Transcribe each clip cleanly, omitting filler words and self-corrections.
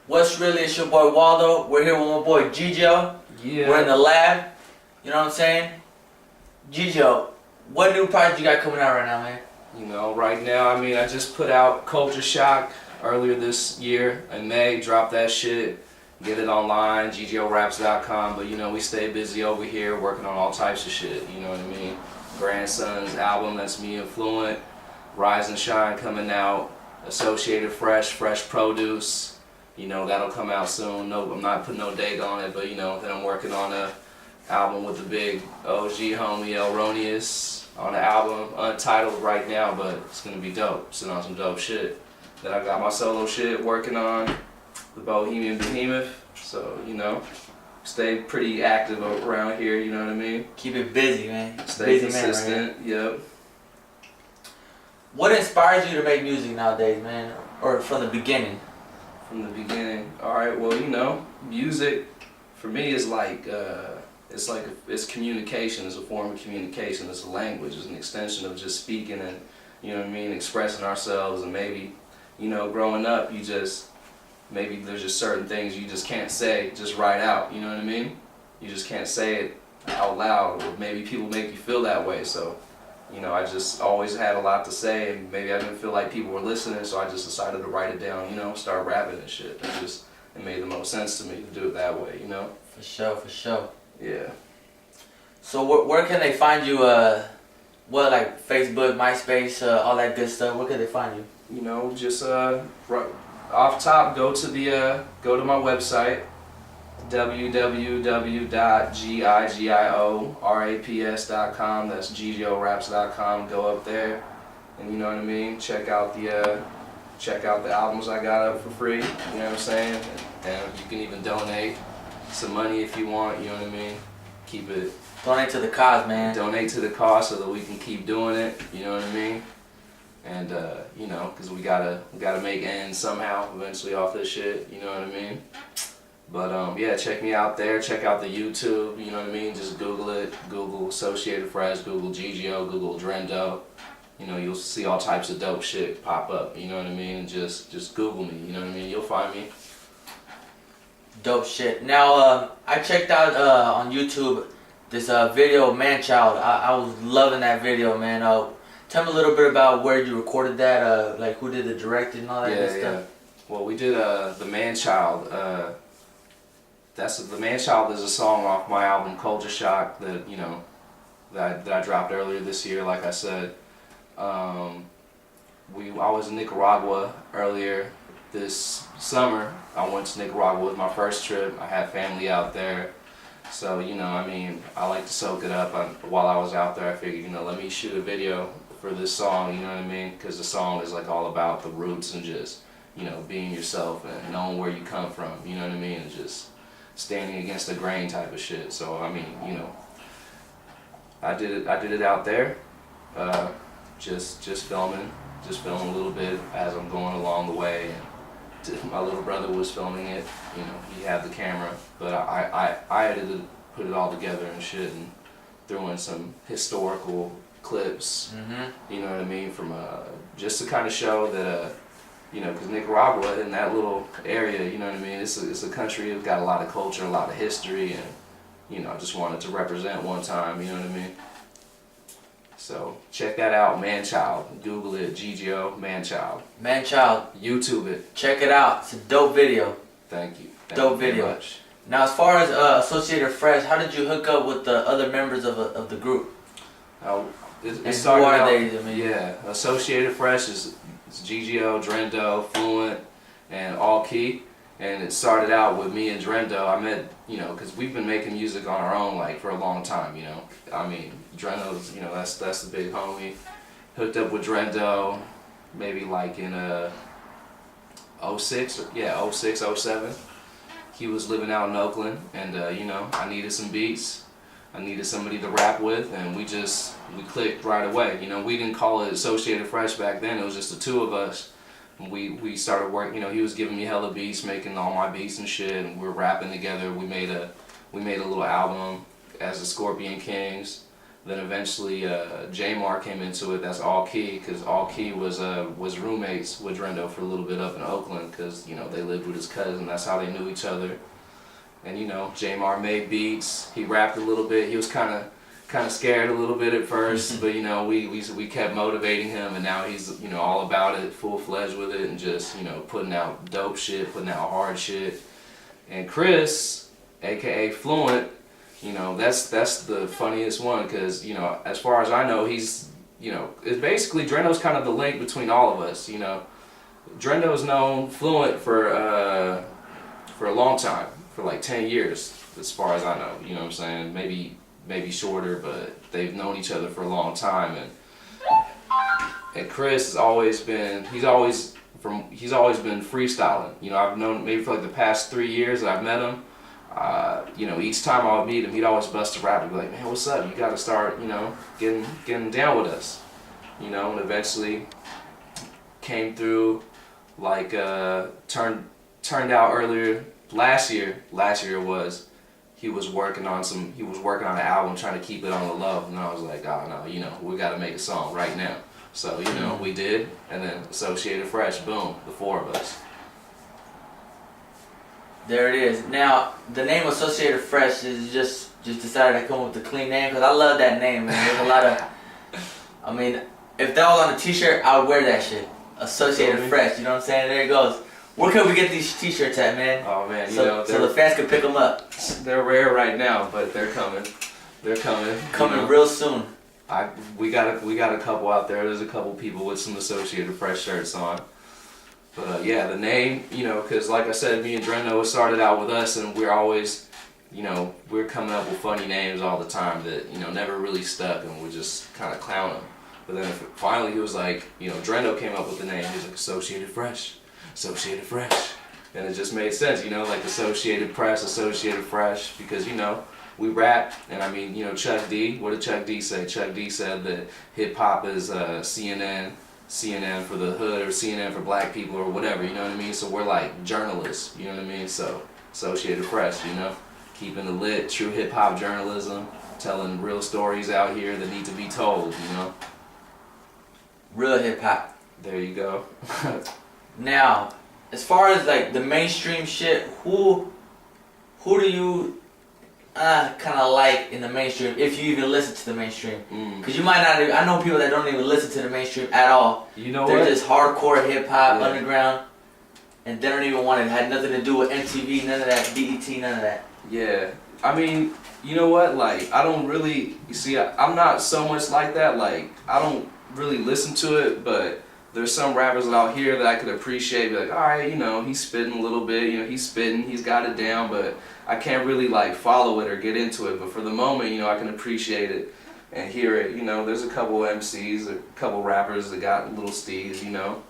What's really? It's your boy Waldo. We're here with my boy Gigio. Yeah. We're in the lab. You know what I'm saying? Gigio, what new project you got coming out right now, man? You know, right now, I mean, I just put out Culture Shock earlier this year in May. Dropped that shit. Get it online, GigioRaps.com. But you know, we stay busy over here working on all types of shit. You know what I mean? Grandson's album, that's me and Fluent. Rise and Shine coming out. Associated Fresh Produce. You know, that'll come out soon. No, I'm not putting no date on it, but you know, then I'm working on a album with the big OG homie Elronius on the album, untitled right now, but it's gonna be dope. Sitting on some dope shit. Then I got my solo shit working on the Bohemian Behemoth. So, you know, stay pretty active around here, you know what I mean? Keep it busy, man. Stay busy consistent, man, right? Yep. What inspires you to make music nowadays, man? Or from the beginning? From the beginning. Alright, well, you know, music for me is like, it's communication. It's a form of communication. It's a language. It's an extension of just speaking and, you know what I mean, expressing ourselves. And maybe, you know, growing up, maybe there's just certain things you just can't say just right out. You know what I mean? You just can't say it out loud, or maybe people make you feel that way. So, you know, I just always had a lot to say, and maybe I didn't feel like people were listening, so I just decided to write it down, you know, start rapping and shit. It made the most sense to me to do it that way, you know? For sure. Yeah. So where can they find you, like Facebook, MySpace, all that good stuff? Where can they find you? You know, just right off top, go to my website, www.gigioraps.com. That's GigioRaps.com. Go up there, and you know what I mean. Check out the albums I got up for free. You know what I'm saying? And you can even donate some money if you want. You know what I mean? Keep it. Donate to the cause, man. Donate to the cause so that we can keep doing it. You know what I mean? And you know, because we gotta make ends somehow eventually off this shit. You know what I mean? But yeah, check me out there. Check out the YouTube. You know what I mean? Just Google it. Google Associated Fresh. Google Gigio. Google Drendo. You know, you'll see all types of dope shit pop up. You know what I mean? Just Google me. You know what I mean? You'll find me. Dope shit. Now, I checked out on YouTube this video, Man Child. I was loving that video, man. Tell me a little bit about where you recorded that, like who did the directing and all that good stuff. Well, we did the Man Child. The Man Child is a song off my album Culture Shock that you know that I dropped earlier this year. Like I said, I was in Nicaragua earlier this summer. I went to Nicaragua with my first trip. I had family out there. So, you know, I mean, I like to soak it up. While I was out there, I figured, you know, let me shoot a video for this song, you know what I mean? Because the song is like all about the roots and just, you know, being yourself and knowing where you come from, you know what I mean? And just standing against the grain type of shit. So, I mean, you know, I did it out there, just filming a little bit as I'm going along the way. And my little brother was filming it, you know, he had the camera, but I edited, put it all together and shit, and threw in some historical clips, you know what I mean, from just to kind of show that, you know, because Nicaragua in that little area, you know what I mean, it's a country that's got a lot of culture, a lot of history, and, you know, I just wanted to represent one time, you know what I mean. So check that out, Man Child. Google it, Gigio, Man Child. Man Child. YouTube it. Check it out. It's a dope video. Thank you. Dope video. Now, as far as Associated Fresh, how did you hook up with the other members of the group? It started out, they? I mean, yeah, Associated Fresh is Gigio, Drendo, Fluent, and All Key. And it started out with me and Drendo. I met, you know, because we've been making music on our own like for a long time, you know. I mean, Drendo's, you know, that's the big homie. Hooked up with Drendo maybe like in 06, 07. He was living out in Oakland, and you know, I needed some beats. I needed somebody to rap with, and we clicked right away. You know, we didn't call it Associated Fresh back then. It was just the two of us. We started working. You know, he was giving me hella beats, making all my beats and shit, and we were rapping together. We made a little album as the Scorpion Kings. Then eventually Jamar came into it. That's All Key, because All Key was roommates with Drendo for a little bit up in Oakland, because you know they lived with his cousin. That's how they knew each other. And you know, Jamar made beats. He rapped a little bit. He was kind of scared a little bit at first, but you know we kept motivating him, and now he's you know all about it, full fledged with it, and just you know putting out dope shit, putting out hard shit. And Chris, aka Fluent. You know, that's the funniest one, because, you know, as far as I know, he's, you know, it's basically, Drendo's kind of the link between all of us, you know. Drendo's known Fluent for a long time, for like 10 years, as far as I know, you know what I'm saying? Maybe shorter, but they've known each other for a long time. And Chris has always been, he's always been freestyling. You know, I've known maybe for like the past 3 years that I've met him. You know, each time I would meet him, he'd always bust a rap and be like, man, what's up? You got to start, you know, getting down with us. You know, and eventually came through, like, turned out earlier, last year he was working on an album, trying to keep it on the low. And I was like, oh, no, you know, we got to make a song right now. So, you know, we did, and then Associated Fresh, boom, the four of us. There it is. Now, the name Associated Fresh is just decided to come up with a clean name, because I love that name, man. There's a lot of, I mean, if that was on a t-shirt, I would wear that shit. Associated Fresh, you know what I'm saying? There it goes. Where can we get these t-shirts at, man? Oh, man, you so, know. So the fans can pick them up. They're rare right now, but they're coming. They're coming. Coming you know? real soon. We got a couple out there. There's a couple people with some Associated Fresh shirts on. But yeah, the name, you know, because like I said, me and Drendo started out with us, and we're always, you know, we're coming up with funny names all the time that, you know, never really stuck, and we just kind of clown them. But then finally he was like, you know, Drendo came up with the name. He was like, Associated Fresh, Associated Fresh. And it just made sense, you know, like Associated Press, Associated Fresh, because, you know, we rap, and I mean, you know, Chuck D, what did Chuck D say? Chuck D said that hip-hop is CNN for the hood, or CNN for black people, or whatever, you know what I mean? So we're like journalists, you know what I mean? So Associated Fresh, you know, keeping the lit, true hip hop journalism, telling real stories out here that need to be told, you know? Real hip hop. There you go. Now, as far as like the mainstream shit, who do you kind of like in the mainstream, if you even listen to the mainstream? Because you might not even, I know people that don't even listen to the mainstream at all. You know They're what? just hardcore hip hop, underground, and they don't even want it. Had nothing to do with MTV, none of that, BET, none of that. Yeah, I mean, you know what, like, I don't really, you see, I'm not so much like that, like, I don't really listen to it, but there's some rappers out here that I could appreciate, be like, alright, you know, he's spitting a little bit, you know, he's spitting, he's got it down, but I can't really, like, follow it or get into it, but for the moment, you know, I can appreciate it and hear it, you know, there's a couple MCs, a couple rappers that got little steez, you know.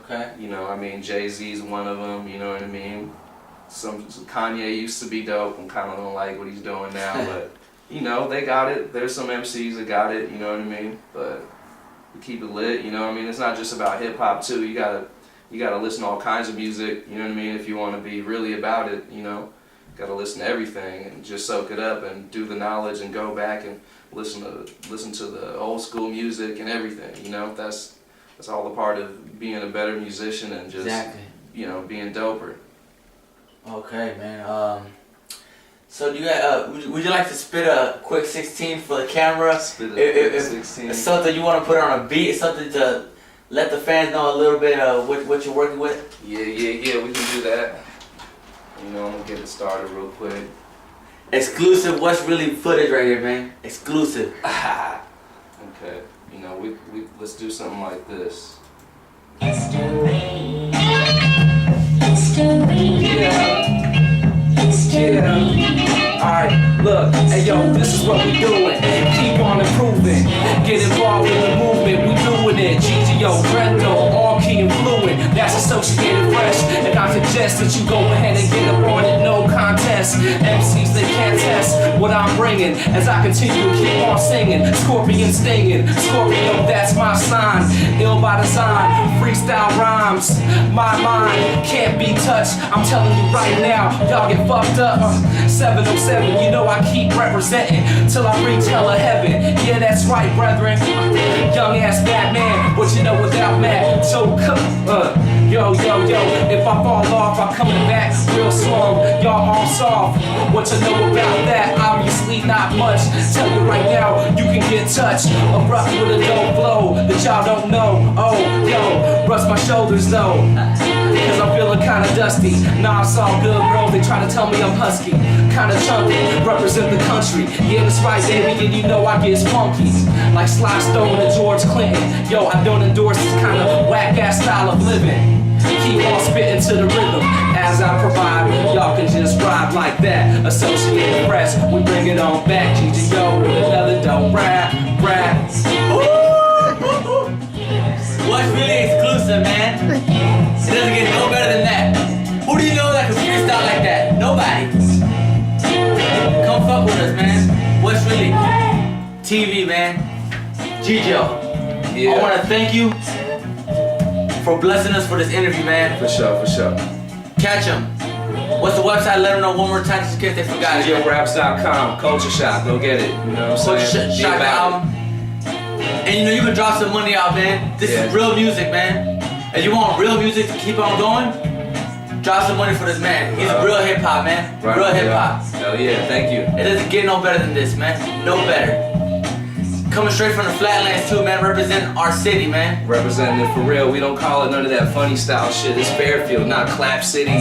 Okay. You know, I mean, Jay-Z's one of them, you know what I mean? Some Kanye used to be dope, and kind of don't like what he's doing now, but, you know, they got it. There's some MCs that got it, you know what I mean? But we keep it lit, you know what I mean? It's not just about hip-hop, too. You gotta listen to all kinds of music, you know what I mean? If you want to be really about it, you know? Gotta listen to everything and just soak it up and do the knowledge and go back and listen to the old school music and everything, you know? That's all a part of being a better musician and just, you know, being doper. Okay, man. So do you would you like to spit a quick 16 for the camera? Spit a quick 16. It's something you want to put on a beat, something to let the fans know a little bit of what you're working with? Yeah, we can do that. You know, I'm gonna get it started real quick. Exclusive, what's really footage right here, man? Exclusive. Okay, you know, we let's do something like this. History. Alright, look, hey yo, this is what we doing. Keep on improving. Get involved in the movement, we doing it. Gigio, Drendo, all key and fluid. That's Associated Fresh, and I suggest that you go ahead and get up on it, no contest. MCs, they can't test what I'm bringing as I continue to keep on singing. Scorpion stinging, Scorpio, that's my sign. Ill by design, freestyle rhymes. My mind can't be touched. I'm telling you right now, y'all get fucked up. 707, you know I keep representing till I reach hella heaven. Yeah, that's right, brethren. Young ass Batman, what you know without Matt? So, yo, if I fall off, I'm coming back real strong. Y'all all soft. What you know about that? Obviously not much. Tell you right now, you can get touched. Abrupt with a dope flow that y'all don't know. Oh, yo, rust my shoulders though, cause I'm feeling kinda dusty. Nah, it's all good, bro. They try to tell me I'm husky, kinda chunky, represent the country. Yeah, that's right, baby, and you know I get funky like Sly Stone and George Clinton. Yo, I don't endorse this kinda whack-ass style of living. Keep on spitting to the rhythm as I provide. Y'all can just ride like that. Associated Press, we bring it on back. Gigio with another dope rap. What's really exclusive, man? It doesn't get no better than that. Who do you know that can freestyle like that? Nobody. Come fuck with us, man. What's really TV, man? Gigio, Yeah. I want to thank you for blessing us for this interview, man. For sure. Catch him. What's the website? Let them know one more time just in case they forgot it. GigioRaps.com, Culture Shock, go get it. You know what I'm saying? Culture Shock album. And you know you can drop some money out, man. This is real music, man. And you want real music to keep on going? Drop some money for this man. He's real hip hop, man. Right, real hip hop. Hell yeah, thank you. It doesn't get no better than this, man. No better. Coming straight from the flatlands too, man. Representing our city, man. Representing it for real. We don't call it none of that funny style shit. It's Fairfield, not Clap City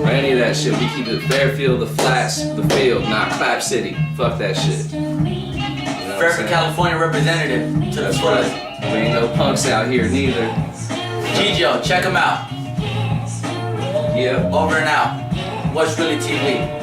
or any of that shit. We keep it Fairfield, the flats, the field, not Clap City. Fuck that shit. You know Fairfield, California representative to the fullest. We ain't no punks out here neither. Gigio, check him out. Yeah. Over and out. What's Really TV.